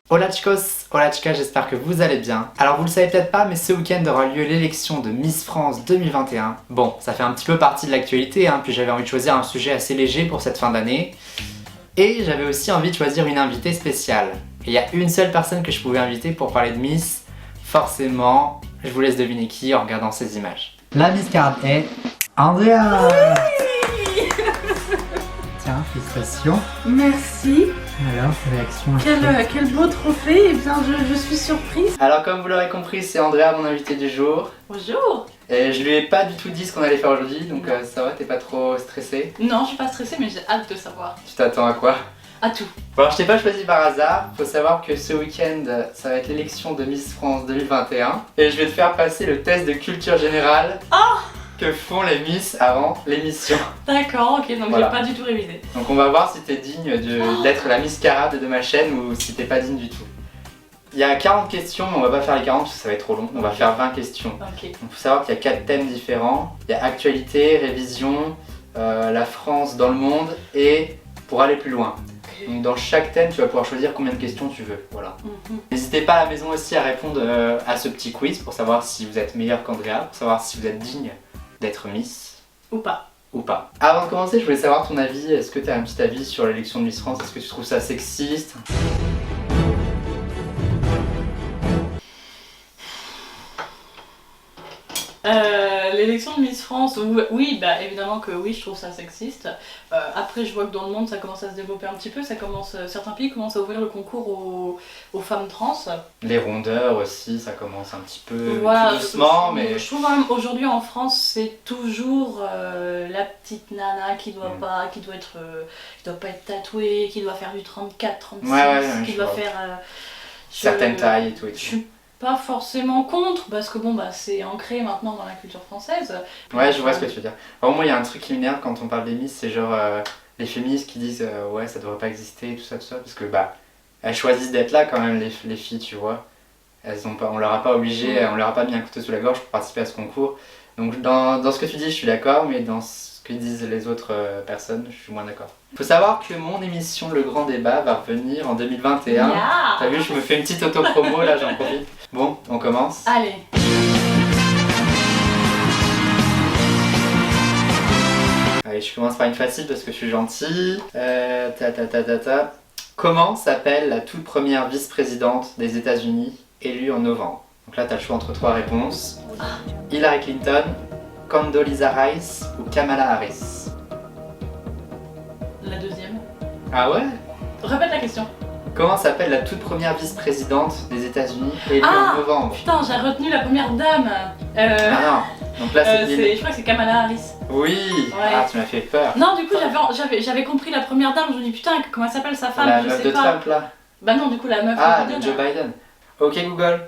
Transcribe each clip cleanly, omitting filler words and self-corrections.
Hola chicos, hola chicas, j'espère que vous allez bien. Alors vous le savez peut-être pas, mais ce week-end aura lieu l'élection de Miss France 2021. Bon, ça fait un petit peu partie de l'actualité, puis j'avais envie de choisir un sujet assez léger pour cette fin d'année. Et j'avais aussi envie de choisir une invitée spéciale. Et il y a une seule personne que je pouvais inviter pour parler de Miss. Forcément, je vous laisse deviner qui en regardant ces images. La Miss Card est Andrea. Oui. Tiens, félicitations. Merci. Alors, réaction. Quel beau trophée. Eh bien, je suis surprise. Alors comme vous l'aurez compris, c'est Andrea mon invité du jour. Bonjour. Et je lui ai pas du tout dit ce qu'on allait faire aujourd'hui, donc ça va, t'es pas trop stressée? Non, je suis pas stressée, mais j'ai hâte de savoir. Tu t'attends à quoi? À tout. Bon alors je t'ai pas choisi par hasard, faut savoir que ce week-end ça va être l'élection de Miss France 2021 et je vais te faire passer le test de culture générale que font les Miss avant l'émission. D'accord, ok, donc Voilà. j'ai pas du tout révisé. Donc on va voir si t'es digne d'être la Miss Carade de ma chaîne ou si t'es pas digne du tout. Il y a 40 questions, mais on va pas faire les 40 parce que ça va être trop long, on va faire 20 questions. Ok. Donc faut savoir qu'il y a 4 thèmes différents. Il y a actualité, révision, la France dans le monde et pour aller plus loin. Donc dans chaque thème, tu vas pouvoir choisir combien de questions tu veux. Voilà. N'hésitez pas à la maison aussi à répondre à ce petit quiz pour savoir si vous êtes meilleur qu'Andrea, pour savoir si vous êtes digne d'être Miss Ou pas. ou pas. Avant de commencer, je voulais savoir ton avis. Est-ce que tu as un petit avis sur l'élection de Miss France? Est-ce que tu trouves ça sexiste? L'élection de Miss France, oui, bah évidemment que oui, je trouve ça sexiste. Après, je vois que dans le monde, ça commence à se développer un petit peu. Certains pays commencent à ouvrir le concours aux femmes trans. Les rondeurs aussi, ça commence un petit peu Voilà, tout doucement, mais... Je trouve quand même aujourd'hui en France, c'est toujours la petite nana qui doit pas, qui doit pas être tatouée, qui doit faire du 34, 36, qui doit faire certaines tailles et tout. Je suis pas forcément contre parce que bon bah c'est ancré maintenant dans la culture française. Ouais, je vois ce que tu veux dire. Alors moi, il y a un truc qui m'énerve quand on parle des Miss, c'est genre les féministes qui disent ouais, ça devrait pas exister, tout ça, parce que bah elles choisissent d'être là quand même, les filles, tu vois. On leur a pas obligé, on leur a pas mis un couteau sous la gorge pour participer à ce concours. Donc dans ce que tu dis, je suis d'accord, mais dans ce que disent les autres personnes, je suis moins d'accord. Faut savoir que mon émission Le Grand Débat va revenir en 2021. Yeah. T'as vu, je me fais une petite auto-promo là, j'en profite. Bon, on commence. Allez. Allez, je commence par une facile parce que je suis gentil. Comment s'appelle la toute première vice-présidente des États-Unis élue en novembre? Donc là, t'as le choix entre 3 réponses. Hillary Clinton, Condoleezza Rice ou Kamala Harris? La deuxième. Ah ouais? Répète la question. Comment s'appelle la toute première vice-présidente des États-Unis élue en novembre? Putain, j'ai retenu la première dame. Ah non. Donc là, c'est je crois que c'est Kamala Harris. Oui. Ouais. Ah, tu m'as fait peur. Non, du coup, j'avais compris la première dame. Je me dis putain, comment s'appelle sa femme? La je meuf sais de pas. Trump là. Bah non, du coup, la meuf Ah, de de Biden. Joe Biden. Ok Google.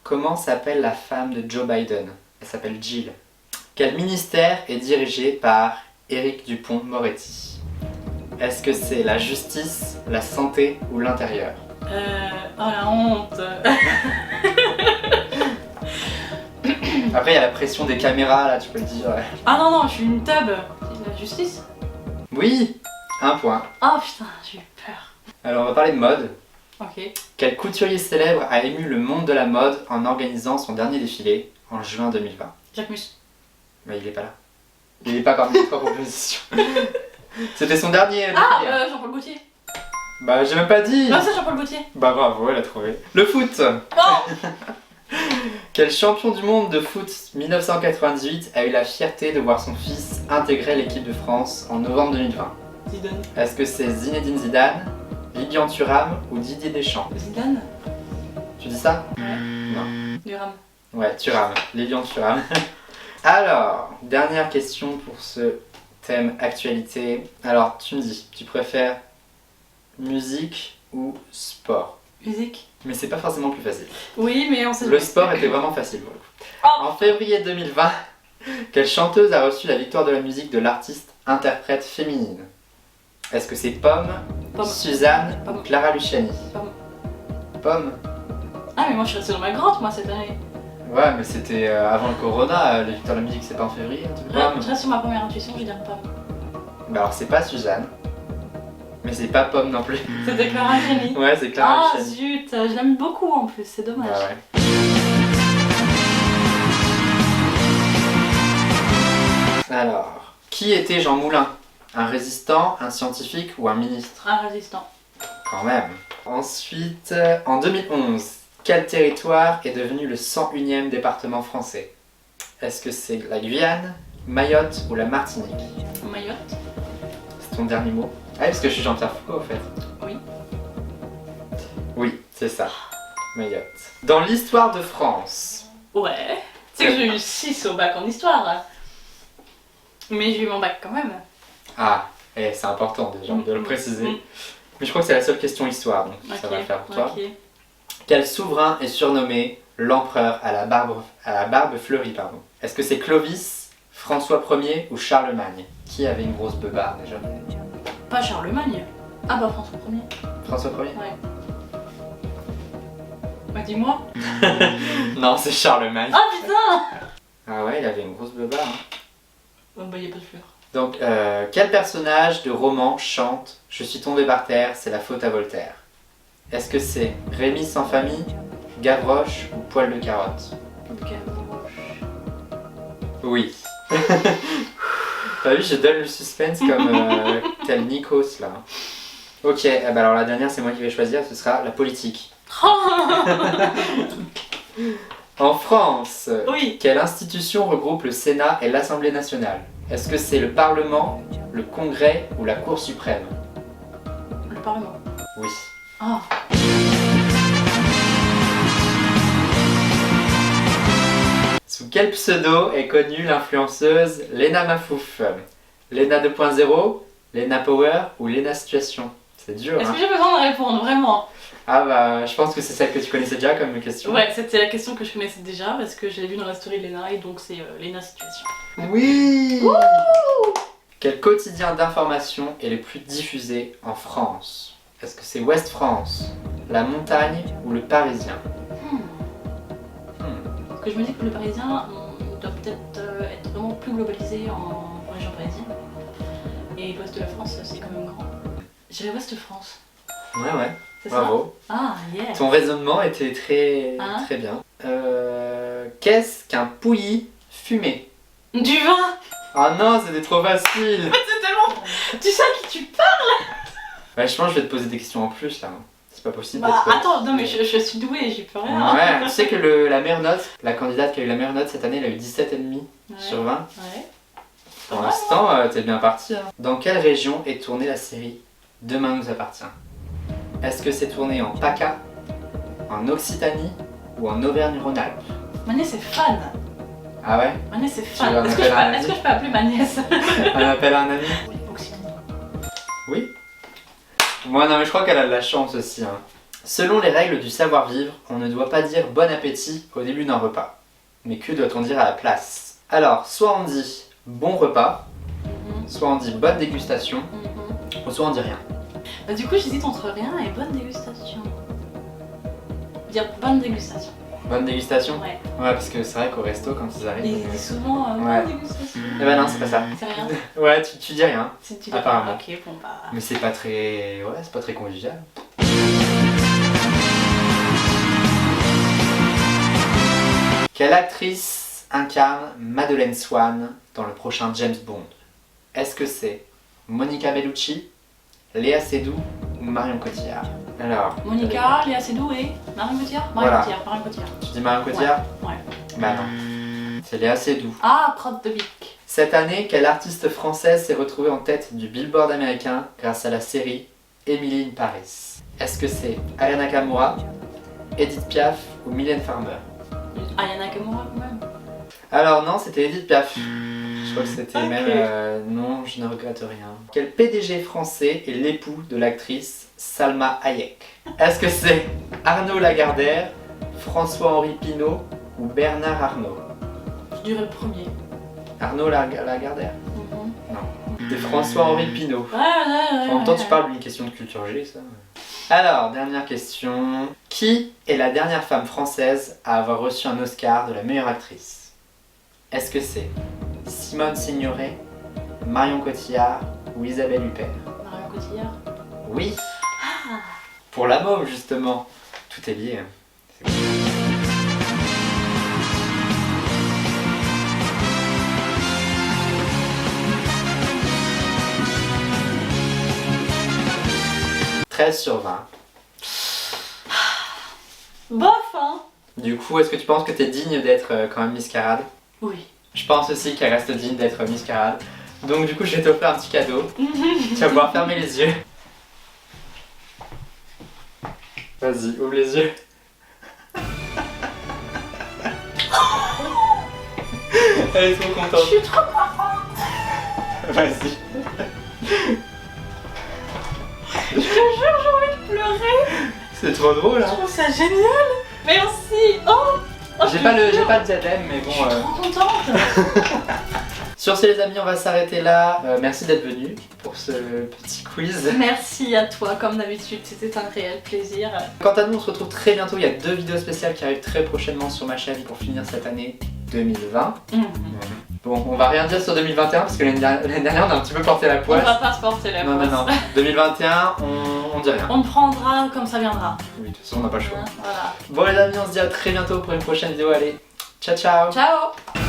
Comment s'appelle la femme de Joe Biden? Elle s'appelle Jill. Quel ministère est dirigé par Éric Dupond-Moretti? Est-ce que c'est la justice, la santé ou l'intérieur? Oh la honte. Après il y a la pression des caméras là, tu peux le dire. Ouais. Ah non, je suis une tub. C'est la justice? Oui, un point. Oh putain, j'ai eu peur. Alors on va parler de mode. Ok. Quel couturier célèbre a ému le monde de la mode en organisant son dernier défilé en juin 2020? Jacques Mus. Mais il est pas là. Il est pas parmi les 3 propositions. C'était son dernier défilé. Ah, Jean-Paul Gaultier. Bah j'ai même pas dit. Non, c'est Jean-Paul Gaultier. Bah bravo, elle a trouvé. Le foot. Oh. Quel champion du monde de foot 1998 a eu la fierté de voir son fils intégrer l'équipe de France en novembre 2020? Zidane. Est-ce que c'est Zinedine Zidane, Lilian Thuram ou Didier Deschamps? Zidane. Tu dis ça? Ouais. Non. Durham. Ouais, Thuram. Lilian Thuram. Alors, dernière question pour ce thème actualité. Alors, tu me dis, tu préfères musique ou sport? Musique. Mais c'est pas forcément plus facile. Oui, mais on sait. Le sport était vraiment facile pour le coup. Oh. En février 2020, quelle chanteuse a reçu la victoire de la musique de l'artiste interprète féminine? Est-ce que c'est Pomme, Suzanne ou Clara Luciani? Pomme. Ah, mais moi je suis restée dans ma grotte, moi, cette année. Ouais, mais c'était avant le corona, les victoires de la musique c'est pas en février, un truc. Je reste sur ma première intuition, je vais dire Pomme. Bah alors c'est pas Suzanne. Mais c'est pas Pomme non plus. C'était Clara Luciani. Ouais, c'est Clara Ah Luciani. zut, je l'aime beaucoup en plus, c'est dommage. Ah ouais. Alors, qui était Jean Moulin? Un résistant, un scientifique ou un ministre? Un résistant. Quand même. Ensuite, en 2011, quel territoire est devenu le 101e département français? Est-ce que c'est la Guyane, Mayotte ou la Martinique? Mayotte. C'est ton dernier mot? Ah, parce que je suis Jean-Pierre Foucault, en fait. Oui. Oui, c'est ça. Mayotte. Dans l'histoire de France. Ouais. C'est que j'ai eu 6 au bac en histoire. Mais j'ai eu mon bac quand même. Ah, c'est important déjà de le préciser. Mm. Mais je crois que c'est la seule question histoire, donc ça va le faire pour toi. Ok. Quel souverain est surnommé l'empereur à la barbe fleurie, pardon? Est-ce que c'est Clovis, François Ier ou Charlemagne? Qui avait une grosse beubare déjà? Pas Charlemagne. Ah bah François Ier. François Ier? Ouais. Bah dis-moi. Non, c'est Charlemagne. Ah putain. Ah ouais, il avait une grosse beubare. Hein. Oh, bah y'a pas de fleurs. Donc, quel personnage de roman chante « Je suis tombé par terre, c'est la faute à Voltaire » Est-ce que c'est Rémi sans famille, Gavroche ou Poil de carotte? Gavroche. Oui. T'as vu, je donne le suspense comme tel Nikos là. Ok, bah alors la dernière c'est moi qui vais choisir, ce sera la politique. En France, Oui. quelle institution regroupe le Sénat et l'Assemblée nationale? Est-ce que c'est le Parlement, le Congrès ou la Cour suprême? Le Parlement. Oui. Ah. Sous quel pseudo est connue l'influenceuse Lena Mafouf? Lena 2.0, Lena Power ou Lena Situation? C'est dur, Est-ce hein? que j'ai besoin de répondre vraiment? Ah bah, je pense que c'est celle que tu connaissais déjà comme question. Ouais, c'était la question que je connaissais déjà parce que je l'ai vue dans la story de Léna et donc c'est Léna Situation. Oui. Quel quotidien d'information est le plus diffusé en France? Est-ce que c'est Ouest France, La Montagne ou Le Parisien? Parce que je me dis que le Parisien doit peut-être être vraiment plus globalisé en région parisienne. Et l'ouest de la France, c'est quand même grand. J'irais Ouest France. Ouais, C'est bravo. ça? Ah, yeah. Ton raisonnement était très, Hein? très bien. Qu'est-ce qu'un pouilly fumé? Du vin. Ah non, c'était trop facile. C'est tellement... Tu sais à qui tu parles? Ouais, je pense que je vais te poser des questions en plus là. C'est pas possible Bah d'être- attends, non mais je suis douée, j'y peux rien. Ouais, tu sais que la meilleure note, la candidate qui a eu la meilleure note cette année, elle a eu 17,5 sur 20. Ouais. Pour Pas mal, l'instant, t'es bien parti. Hein. Dans quelle région est tournée la série Demain nous appartient? Est-ce que c'est tourné en PACA, en Occitanie ou en Auvergne-Rhône-Alpes? Ma nièce est fan. Ah ouais? Ma nièce est veux fan. un Est-ce que, appel à un est-ce que je peux appeler ma nièce? Un appel à un ami? Occitanie. Oui. Moi non mais je crois qu'elle a de la chance aussi. Hein. Selon les règles du savoir-vivre, on ne doit pas dire bon appétit au début d'un repas. Mais que doit-on dire à la place? Alors, soit on dit bon repas, soit on dit bonne dégustation, ou soit on dit rien. Bah, du coup, j'hésite entre rien et bonne dégustation. Dire bonne dégustation. Bonne dégustation? Ouais. Ouais, parce que c'est vrai qu'au resto, quand ils arrivent... Ils disent souvent Ouais. bonne dégustation. Eh ben non, c'est pas ça. C'est rien. Ouais, tu dis rien. Si tu Apparemment. Ok, bon bah. Mais c'est pas très... Ouais, c'est pas très convivial. Quelle actrice incarne Madeleine Swann dans le prochain James Bond? Est-ce que c'est Monica Bellucci, Léa Seydoux ou Marion Cotillard? Alors... Monica, Léa Seydoux et Marion Cotillard. Voilà. Marion Cotillard. Tu dis Marion Cotillard? Ouais. Bah non. C'est Léa Seydoux. Ah, crotte de bique. Cette année, quelle artiste française s'est retrouvée en tête du Billboard américain grâce à la série Emily in Paris? Est-ce que c'est Aya Nakamura, Edith Piaf ou Mylène Farmer? Ayana Nakamura quand même. Alors non, c'était Edith Piaf. Je crois que c'était Ok. même... non, je ne regrette rien. Quel PDG français est l'époux de l'actrice Salma Hayek? Est-ce que c'est Arnaud Lagardère, François-Henri Pinault ou Bernard Arnault? Je dirais le premier. Arnaud Lagardère? Mhm. C'est François-Henri Pinault. Ouais. En même temps, tu parles d'une question de culture G, ça. Alors, dernière question. Qui est la dernière femme française à avoir reçu un Oscar de la meilleure actrice? Est-ce que c'est Simone Signoret, Marion Cotillard ou Isabelle Huppert? Marion Cotillard. Oui. Pour la mauve, justement. Tout est lié. « 13 sur 20. Bof, hein. Du coup, est-ce que tu penses que t'es digne d'être quand même Miss Carade? Oui. Je pense aussi qu'elle reste digne d'être Miss Carade. Donc du coup, je vais t'offrir un petit cadeau. Tu vas pouvoir fermer les yeux. Vas-y, ouvre les yeux. Elle est trop contente. Je suis trop contente. Vas-y. Je te jure, j'ai envie de pleurer. C'est trop drôle, Je hein. trouve ça génial. Merci. Oh, J'ai pas le diadème, mais je suis bon. trop contente. Sur ce, les amis, on va s'arrêter là. Merci d'être venus pour ce petit quiz. Merci à toi, comme d'habitude, c'était un réel plaisir. Quant à nous, on se retrouve très bientôt. Il y a 2 vidéos spéciales qui arrivent très prochainement sur ma chaîne pour finir cette année 2020. Bon, on va rien dire sur 2021 parce que l'année dernière, on a un petit peu porté la On poisse. va pas se porter la Non, poisse. non, non. 2021, on dit rien. On prendra comme ça viendra. Oui, de toute façon, on n'a pas le choix. Voilà. Bon, les amis, on se dit à très bientôt pour une prochaine vidéo. Allez, ciao, ciao. Ciao.